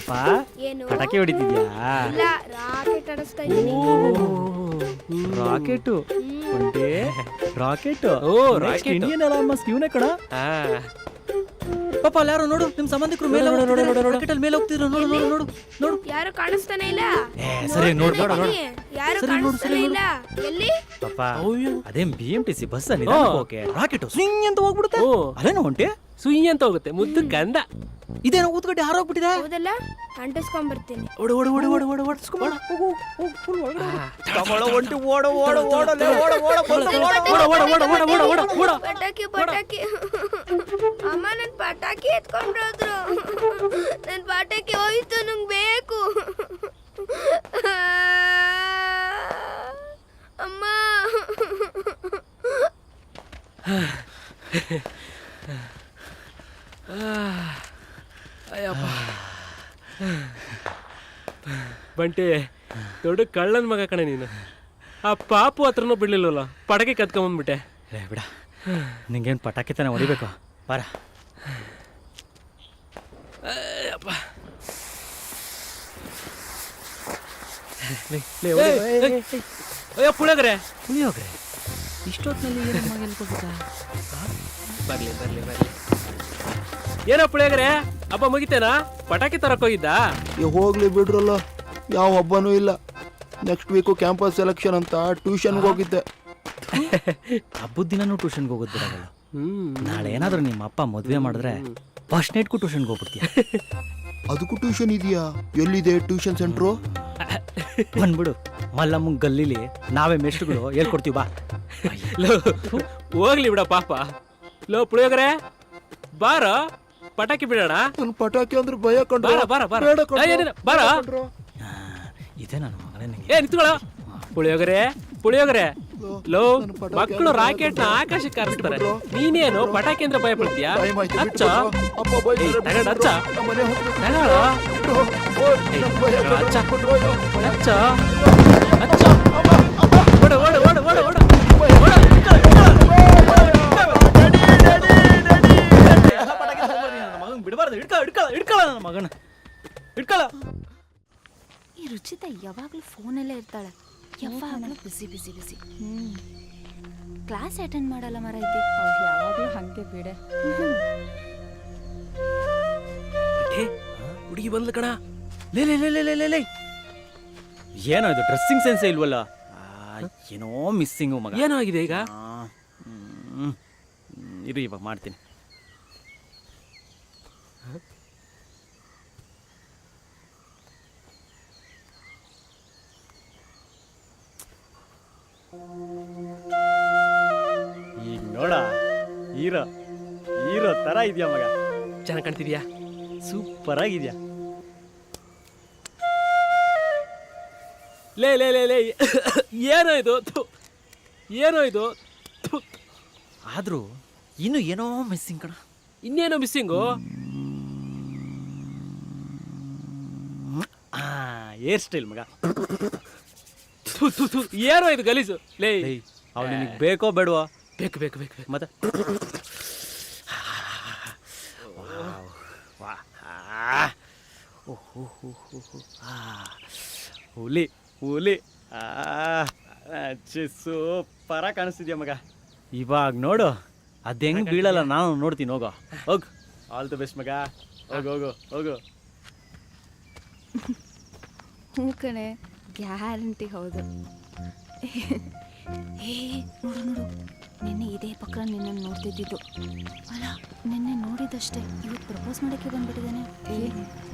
ಪಾಪ ಪಟಾಕಿ ಹೊಡಿತಿದ್ಯಾ? ಇಲ್ಲ, ರಾಕೆಟ್ ಆಡಿಸ್ತಾ ಇದ್ದೀನಿ. ರಾಕೆಟ್ ಒಂದೇ ರಾಕೆಟ್. ರಾಕೆಟ್ ಇಂಡಿಯನ್ ಅಲ್ಲ ಮಸ್ತ್ ಇವನೇ ಕಣ. ಪಾಪ ಅಲ್ಲಿ ಯಾರು ನೋಡು, ನಿಮ್ ಸಂಬಂಧಿಕರು ಮೇಲೆ ರಾಕೆಟ್ ಅಲ್ಲಿ ಮೇಲೆ ಹೋಗ್ತಿದ್ರು. ನೋಡು ನೋಡು ನೋಡು ನೋಡು. ಯಾರು ಕಾಣಿಸ್ತಾನೆ ಇಲ್ಲ. ಸರಿ ನೋಡು ನೋಡು ನೋಡು. ಯಾರು ಕಾಣಿಸ್ತಾನೆ ಇಲ್ಲ. ಎಲ್ಲಿ? ಪಾಪ ಅದೇನ್ BMTC ಬಸ್ ಅಲ್ಲಿ ರಾಕೆಟ್ ಸ್ವಿಂಗ್ ಅಂತ ಹೋಗ್ಬಿಡುತ್ತೆ. ಅದೇನೋ ಹೊಂಟೆ ಸುಯಿ ಅಂತ ಹೋಗುತ್ತೆ. ಮುದ್ದು ಗಂಧ. ಇದೇನೋ ಊದ್ಗಡ್ಡೆ ಹಾರೋಗ್ಬಿಟ್ಟಿದೆ. ಹೌದಲ್ಲ, ಅಂಟಿಸ್ಕೊಂಡ್ ಬರ್ತೀನಿ. ಓಡು ಓಡು ಓಡು ಓಡು ಓಡು ಓಡಿಸ್ಕೊಂಡ. ಹೋಗು ಹೋಗು ಫುಲ್ ಒಳಗಡೆ ತಗೊಳ್ಳೋ ಒಂಟಿ ಓಡು ಓಡು ಓಡಲೇ ಓಡು ಓಡು ಓಡು ಓಡು ಓಡು ಓಡು ಓಡು. ಪಟಾಕಿ ಪಟಾಕಿ. ಅಮ್ಮ ನನ್ ಪಟಾಕಿ ಎತ್ಕೊಂಡ್ರೋದ್ರು. ನನ್ ಪಟಾಕಿ ಹೋಯ್ತು, ನಂಗೆ ಬೇಕು. ಅಮ್ಮ. ಅಯ್ಯಪ್ಪ ಬಂಟಿ, ದೊಡ್ಡ ಕಳ್ಳನ್ ಮಗ ಕಣೆ ನೀನು. ಆ ಪಾಪು ಹತ್ರನೂ ಬಿಡ್ಲಿಲ್ವಲ್ಲ, ಪಟಾಕಿ ಕತ್ಕೊಂಬಂದ್ಬಿಟ್ಟೆ. ಬಿಡ, ನಿಂಗೇನು ಪಟಾಕಿ ತಾನೆ ಹೊಡಿಬೇಕು. ಬಾರ. ಅಯ್ಯೋ ಪುಳಿಯೋಗ್ರೆ ಪುಳಿಯೋಗ್ರೆ ಇಷ್ಟೊತ್ತಿನಲ್ಲಿ ಬರ್ಲಿ ಬರ್ಲಿ ಬರ್ಲಿ. ಏನೋ ಪುಳಿಯೋಗ್ರೆ, ಹಬ್ಬ ಮುಗಿತೇನಾ? ಪಟಾಕಿ ತರಕ್ ಹೋಗಿದ್ದ? ಹೋಗ್ಲಿ ಬಿಡ್ರಲ್ಲ, ಯಾವ ಹಬ್ಬನೂ ಇಲ್ಲ. ನೆಕ್ಸ್ಟ್ ವೀಕು ಕ್ಯಾಂಪಸ್ ಸೆಲೆಕ್ಷನ್ ಅಂತ ಟ್ಯೂಷನ್ಗೆ ಹೋಗಿದ್ದೆ. ಹಬ್ಬದ ದಿನನೂ ಟ್ಯೂಷನ್ಗೆ ಹೋಗೋದು ಬಿಡೋಲ್ಲ. ನಾಳೆ ಏನಾದರೂ ನಿಮ್ಮ ಅಪ್ಪ ಮದುವೆ ಮಾಡಿದ್ರೆ ಫಸ್ಟ್ ನೈಟ್ಗೂ ಟ್ಯೂಷನ್ಗೆ ಹೋಗ್ಬಿಡ್ತೀಯ. ಅದಕ್ಕೂ ಟ್ಯೂಷನ್ ಇದೆಯಾ? ಎಲ್ಲಿದೆ ಟ್ಯೂಷನ್ ಸೆಂಟ್ರು? ಬಂದ್ಬಿಡು, ಮಲ್ಲಮ್ಮಂಗ್ ಗಲ್ಲಿಲಿ ನಾವೇ ಮೆಸ್ಟ್ರುಗಳು ಹೇಳ್ಕೊಡ್ತೀವಿ. ಬಾ. ಹೋಗ್ಲಿ ಬಿಡ ಪಾಪ. ಲೋ ಪುಳಿಯೋಗ್ರೆ ಬಾರ, ಪಟಾಕಿ ಬಿಡೋಣ. ನನ್ ಪಟಾಕಿ ಅಂದ್ರೆ ಭಯ ಕಂಡ್ರು. ಬಾರ ಬಾರ ಬಾರ. ಇದೆ ನನ್ನ ಮಗನೇ. ನಿಂತ್ಕೊಳ್ಳೋ ಪುಳಿಯೋಗ್ರೆ. ಪುಳಿಯೋಗ್ರೆ ಲೋ, ಮಕ್ಕಳು ರಾಕೆಟ್ ನ ಆಕಾಶಕ್ಕೆ ಹಾರಿಸ್ತಾರೆ, ನೀನೇನು ಪಟಾಕಿ ಅಂದ್ರೆ ಭಯ ಪಡ್ತೀಯಾ? ಹಚ್ಚ ಹಚ್ಚ ಹಚ್ಚ ಹಚ್ಚ. ಓಡು ಓಡು ಓಡು ಓಡು ಓಡು. ಬಿಡಬಾರ್ದು, ಇಡ್ಕೊಳ್ಳ ನನ್ನ ಮಗನ, ಇಡ್ಕೊಳ್ಳ. ಈ ರುಚಿತ ಯಾವಾಗಲೂ ಫೋನಲ್ಲೇ ಇರ್ತಾಳೆ, ಯಾವಾಗಲೂ ಬಿಸಿ ಬಿಸಿ ಬಿಸಿ. ಕ್ಲಾಸ್ ಅಟೆಂಡ್ ಮಾಡಲ್ಲ ಮರೈತಿ. ಅವ್ರು ಯಾವಾಗಲೂ ಹಂಗೆ ಬಿಡೆ. ಹುಡುಗಿ ಬಂದ್ಲು ಕಣ. ಲೇ ಲೇ ಲೇ ಲೇ ಲೇ ಲೇ, ಏನೋ ಇದು ಡ್ರೆಸ್ಸಿಂಗ್ ಸೆನ್ಸ್ ಇಲ್ವಲ್ಲ? ಏನೋ ಮಿಸ್ಸಿಂಗು ಮಗ. ಏನೋ ಆಗಿದೆ ಈಗ? ಇರು, ಇವಾಗ ಮಾಡ್ತೀನಿ. ಈಗ ನೋಡ, ಹೀರೋ ಹೀರೋ ತರ ಇದೆಯಾ ಮಗ. ಚೆನ್ನಾಗಿ ಕಾಣ್ತಿದ್ಯಾ? ಸೂಪರ್ ಆಗಿದ್ಯಾ. ಲೇ ಲೇ ಲೇ ಲೇ, ಏನೋ ಇದು? ಏನೋ ಇದು? ಆದ್ರೂ ಇನ್ನು ಏನೋ ಮಿಸ್ಸಿಂಗ್ ಕಣ. ಇನ್ನೇನೋ ಮಿಸ್ಸಿಂಗು? ಹೇರ್ ಸ್ಟೈಲ್ ಮಗ. ಏನೋ ಇದು ಗಲೀಜು. ಲೇ, ಅವ್ಳು ನಿನಗೆ ಬೇಕೋ ಬೇಡವಾ? ಬೇಕು ಬೇಕು ಬೇಕು ಬೇಕು. ಮತ್ತೆ ಹುಲಿ ಹುಲಿ ಸೂಪರಾಗಿ ಕಾಣಿಸ್ತಿದ್ಯಾ ಮಗ. ಇವಾಗ ನೋಡು, ಅದು ಹೆಂಗೆ ಬೀಳಲ್ಲ ನಾನು ನೋಡ್ತೀನಿ. ಹೋಗೋ ಹೋಗು. ಆಲ್ ದಿ ಬೆಸ್ಟ್ ಮಗ. ಹೋಗು ಹೋಗು ಹೋಗು. ಹ್ಞೂ ಕಣೆ, ಗ್ಯಾರಂಟಿ ಹೌದು. ಹೇ ನೋಡು ನೋಡು, ನಿನ್ನೆ ಇದೇ ಪಕ್ಕ ನಿನ್ನನ್ನು ನೋಡ್ತಿದ್ದಿದ್ದು ಅಲ್ಲ. ನಿನ್ನೆ ನೋಡಿದಷ್ಟೇ ಇವತ್ತು ಪ್ರಪೋಸ್ ಮಾಡೋಕ್ಕೆ ಬಂದ್ಬಿಟ್ಟಿದ್ದಾನೆ.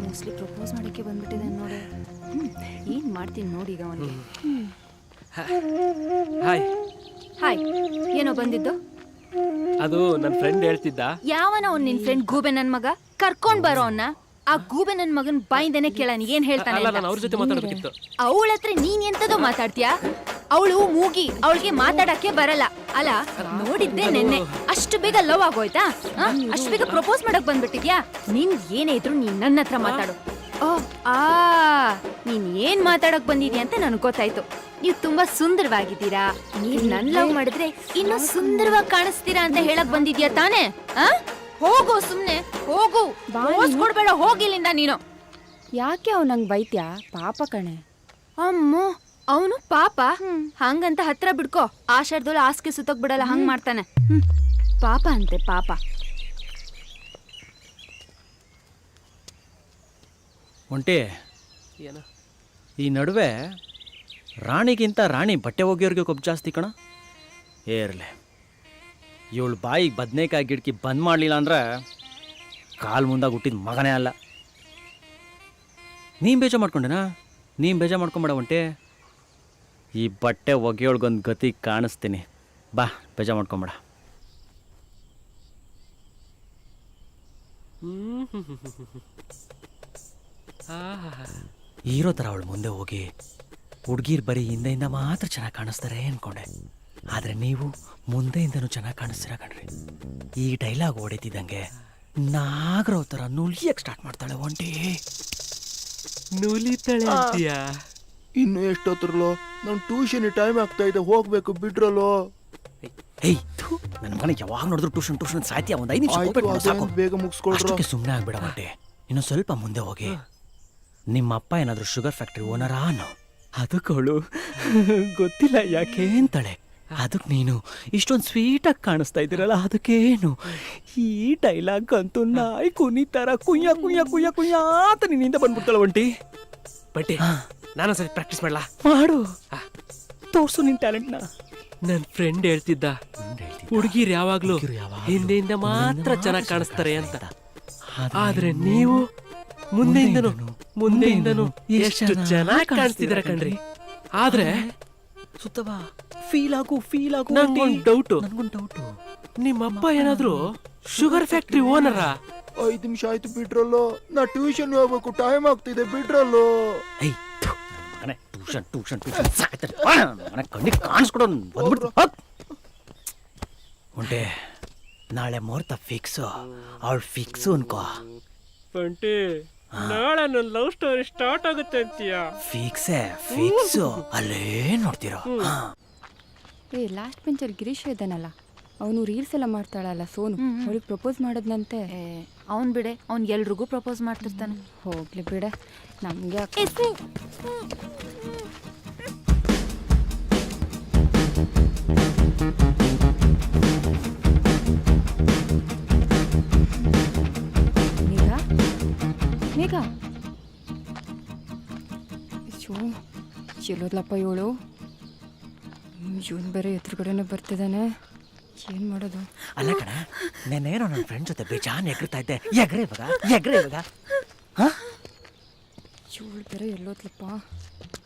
ಮೋಸ್ಟ್ಲಿ ಪ್ರಪೋಸ್ ಮಾಡೋಕ್ಕೆ ಬಂದ್ಬಿಟ್ಟಿದ್ದಾನೆ ನೋಡು. ಏನು ಮಾಡ್ತೀನಿ ನೋಡಿ ಈಗ ಅವನಿಗೆ. Hi hi. ಏನೋ ಬಂದಿದ್ದು? ಅದು ನನ್ನ ಫ್ರೆಂಡ್ ಹೇಳ್ತಿದ್ದ. ಯಾವನ ಅವ್ನು ನಿನ್ ಫ್ರೆಂಡ್ ಗೂಬೆ ನನ್ ಮಗ? ಕರ್ಕೊಂಡ್ ಬರೋ ಅವನ್ನ. ಆ ಗೂಬೆ ನನ್ ಮಗನ್ ಬಾಯಿಂದನೆ ಕೇಳಾನ ಏನ್ ಹೇಳ್ತಾನೆ. ನಾನು ಅವ್ರ ಜೊತೆ ಮಾತಾಡಬೇಕಿತ್ತು. ಅವಳ ಹತ್ರ ನೀನ್ ಎಂತದೋ ಮಾತಾಡ್ತೀಯಾ? ಅವಳು ಮೂಗಿ, ಅವಳಿಗೆ ಮಾತಾಡಕ್ಕೆ ಬರಲ್ಲ ಅಲ್ಲ. ನೋಡಿದ್ದೆ ನೆನ್ನೆ, ಅಷ್ಟು ಬೇಗ ಲವ್ ಆಗೋಯ್ತಾ? ಅಷ್ಟು ಬೇಗ ಪ್ರಪೋಸ್ ಮಾಡಕ್ ಬಂದ್ಬಿಟ್ಟಿದ್ಯಾ? ನಿನ್ ಏನೇ ಇದ್ರು ನೀನ್ ನನ್ನ ಹತ್ರ ಮಾತಾಡು. ನೀನ್ ಏನ್ ಮಾತಾಡಕ್ ಬಂದಿದ್ಯಾ ಅಂತ ನನ್ಗೆ ಗೊತ್ತಾಯ್ತು. ನೀವು ತುಂಬಾ ಸುಂದರವಾಗಿದ್ದೀರಾ, ನೀವ್ ನನ್ ಲವ್ ಮಾಡಿದ್ರೆ ಇನ್ನೂ ಸುಂದರವಾಗಿ ಕಾಣಿಸ್ತೀರಾ ಅಂತ ಹೇಳಕ್ ಬಂದಿದ್ಯಾ ತಾನೇ? ಹೋಗು, ಸುಮ್ನೆ ಹೋಗು, ಕೊಡ್ಬೇಡ, ಹೋಗಿಲ್ಲಿಂದ ನೀನು. ಯಾಕೆ ಅವ್ ನಂಗೆ ಬೈತ್ಯಾ ಪಾಪ ಕಣೆ. ಅಮ್ಮೋ ಅವನು ಪಾಪ ಹಂಗಂತ ಹತ್ರ ಬಿಡ್ಕೋ. ಆಷಾಢದೊಳ ಹಾಸಿಗೆ ಸುತ್ತಕ್ ಬಿಡಲ್ಲ, ಹಂಗ್ ಮಾಡ್ತಾನೆ. ಪಾಪ ಅಂತೆ ಪಾಪ. ಒಂಟಿ ಏನ ಈ ನಡುವೆ ರಾಣಿಗಿಂತ ರಾಣಿ ಬಟ್ಟೆ ಒಗೆಯೋರಿಗೆ ಕೊಬ್ಬು ಜಾಸ್ತಿ ಕಣ. ಇರಲಿ, ಇವಳು ಬಾಯಿಗೆ ಬದನೇಕಾಯಿ ಗಿಡಕಿ ಬಂದ್ ಮಾಡಲಿಲ್ಲ ಅಂದ್ರೆ ಕಾಲು ಮುಂದಾಗಿ ಹುಟ್ಟಿದ ಮಗನೇ ಅಲ್ಲ. ನೀನು ಬೇಜ ಮಾಡ್ಕೊಂಡೆನಾ? ನೀನು ಬೇಜ ಮಾಡ್ಕೊಂಬೇಡ ಒಂಟಿ. ಈ ಬಟ್ಟೆ ಒಗೆಯೋಳ್ಗೊಂದು ಗತಿ ಕಾಣಿಸ್ತೀನಿ. ಬಾ, ಬೇಜ ಮಾಡ್ಕೊಂಬೇಡ. ಹೀರೋ ಥರ ಅವಳು ಮುಂದೆ ಹೋಗಿ ಹುಡುಗಿರು ಬರೀ ಹಿಂದೆಯಿಂದ ಮಾತ್ರ ಚೆನ್ನಾಗಿ ಕಾಣಿಸ್ತಾರೆ ಅಂದ್ಕೊಂಡೆ. ಆದರೆ ನೀವು ಮುಂದೆಯಿಂದನೂ ಚೆನ್ನಾಗಿ ಕಾಣಿಸ್ತೀರ ಕಣ್ರಿ. ಈ ಡೈಲಾಗ್ ಹೊಡಿತಿದ್ದಂಗೆ ನಾಗರಾವ್ ಥರ ನುಲಿಯಕ್ಕೆ ಸ್ಟಾರ್ಟ್ ಮಾಡ್ತಾಳೆ ಒಂಟಿ. ನುಲಿತಾಳೆ ಅಂತೀಯಾ? ಇನ್ನು ಎಷ್ಟೊತ್ತರಲ್ಲೋ? ನಾನು ಟ್ಯೂಷನ್ ಟೈಮ್ ಆಗ್ತಾ ಇದೆ, ಹೋಗ್ಬೇಕು ಬಿಡ್ರಲ್ಲೋ. ಏಯ್, ನನ್ನ ಮನೆ ಯಾವಾಗ ನೋಡಿದ್ರು ಟ್ಯೂಷನ್ ಟ್ಯೂಷನ್ ಸಾಯ್ತೀಯ. ಒಂದು 5 ನಿಮಿಷ ಹೋಗ್ಬೇಕು ನೋಡು, ಸಾಕು. ಬೇಗ ಮುಗಿಸ್ಕೊಳ್ರು. ಅಷ್ಟಕ್ಕೆ ಸುಮ್ಮನೆ ಆಗ್ಬೇಡ ಒಂಟಿ. ಇನ್ನು ಸ್ವಲ್ಪ ಮುಂದೆ ಹೋಗಿ ನಿಮ್ಮ ಅಪ್ಪ ಏನಾದರೂ ಶುಗರ್ ಫ್ಯಾಕ್ಟ್ರಿ ಓನರಾ ಅನ್ನೋ. ಅದಕ್ಕೆ ಅವಳು ಗೊತ್ತಿಲ್ಲ ಯಾಕೆ ಅಂತಾಳೆ. ಅದಕ್ಕೆ ನೀನು ಇಷ್ಟೊಂದು ಸ್ವೀಟಾಗಿ ಕಾಣಿಸ್ತಾ ಇದ್ದೀರಲ್ಲ, ಅದಕ್ಕೇನು ಈ ಡೈಲಾಗ್ ಅಂತೂ ನಾಯಿ ಕುನಿತಾರ ಕುಯ್ಯ ಕುಯ್ಯ ಕುಯ್ಯ ಕುಯ್ಯ ಅಂತ ನಿನ್ನಿಂದ ಬಂದ್ಬಿಡ್ತಾಳ ಒಂಟಿ. ಬಟ್ಟೆ ನಾನು ಸರಿ ಪ್ರಾಕ್ಟೀಸ್ ಮಾಡ್ಲಾ? ಮಾಡು, ತೋರ್ಸು ನಿನ್ ಟ್ಯಾಲೆಂಟ್ನ. ನನ್ನ ಫ್ರೆಂಡ್ ಹೇಳ್ತಿದ್ದ, ಹುಡುಗಿರು ಯಾವಾಗ್ಲೂ ಹಿಂದೆಯಿಂದ ಮಾತ್ರ ಚೆನ್ನಾಗಿ ಕಾಣಿಸ್ತಾರೆ ಅಂತ. ಆದ್ರೆ ನೀವು ಮುಂದೆಯಿಂದನು ಎಷ್ಟು ಚೆನ್ನಾಗಿ ಕಾಣಿಸ್ತಿದಾರ ಕಣ್ರಿ. ಆದ್ರೆ ಸುತ್ತವಾ ಫೀಲ್ ಆಗು ನಂಗೊಂದು ಡೌಟು. ಡೌಟು. ನಿಮ್ಮಪ್ಪ ಏನಾದ್ರು ಶುಗರ್ ಫ್ಯಾಕ್ಟ್ರಿ ಓನರಾ? 5 ನಿಮಿಷ ಆಯ್ತು ಬಿಡ್ರಲ್ಲೋ, ನಾ ಟ್ಯೂಷನ್ ಹೋಗ್ಬೇಕು, ಟೈಮ್ ಆಗ್ತಿದೆ ಬಿಡ್ರಲ್ಲೋ. ಏಯ್, ಮಗನೇ, ಟ್ಯೂಷನ್ ಸಾಯ್ತಾರೆ. ಮನೆ ಕಣ್ಣಿಗೆ ಕಾಣಿಸ್ಕೊಡೋ ಬಂದ್ಬಿಡ್ತು. ಉಂಟೆ, ನಾಳೆ ಮುಹೂರ್ತ ಫಿಕ್ಸು. ಅವಳು ಫಿಕ್ಸು ಅನ್ಕೋ. ಬಂಟಿ, ನಾಳೆ ನನ್ನ ಲವ್ ಸ್ಟೋರಿ ಸ್ಟಾರ್ಟ್ ಆಗುತ್ತೆ ಅಂತೀಯ? ಫಿಕ್ಸು ಅಲ್ಲೇ ನೋಡ್ತಿರೋ. ಲಾಸ್ಟ್ ಬೆಂಚಲ್ಲಿ ಗಿರೀಶ್ ಇದ್ದಾನಲ್ಲ, ಅವನು ರೀಲ್ಸ್ ಎಲ್ಲ ಮಾಡ್ತಾಳಲ್ಲ ಸೋನು, ಅವಳಿಗೆ ಪ್ರಪೋಸ್ ಮಾಡೋದ್ನಂತೆ. ಅವನ್ ಬಿಡೆ, ಅವ್ನ್ ಎಲ್ರಿಗೂ ಪ್ರಪೋಸ್ ಮಾಡ್ತಿರ್ತಾನೆ. ಹೋಗ್ಲಿ ಬಿಡೆ, ನಮ್ಗೆ ಮೇಘ ಚೆಲ್ಲೋದ್ಲಪ್ಪ ಇವಳು. ಇವನು ಬೇರೆ ಎದುರುಗಡೆನೆ ಬರ್ತಿದ್ದಾನೆ, ಏನು ಮಾಡೋದು? ಅಲ್ಲ ಕಣ, ನೆನ್ನೇನೋ ನನ್ನ ಫ್ರೆಂಡ್ ಜೊತೆ ಬೇಜಾನ್ ಎಗರ್ತಾ ಇದ್ದೆ. ಎಗ್ರೆ ಇವಾಗ ಇವಳು ಬೇರೆ ಎಲ್ಲೋದ್ಲಪ್ಪ.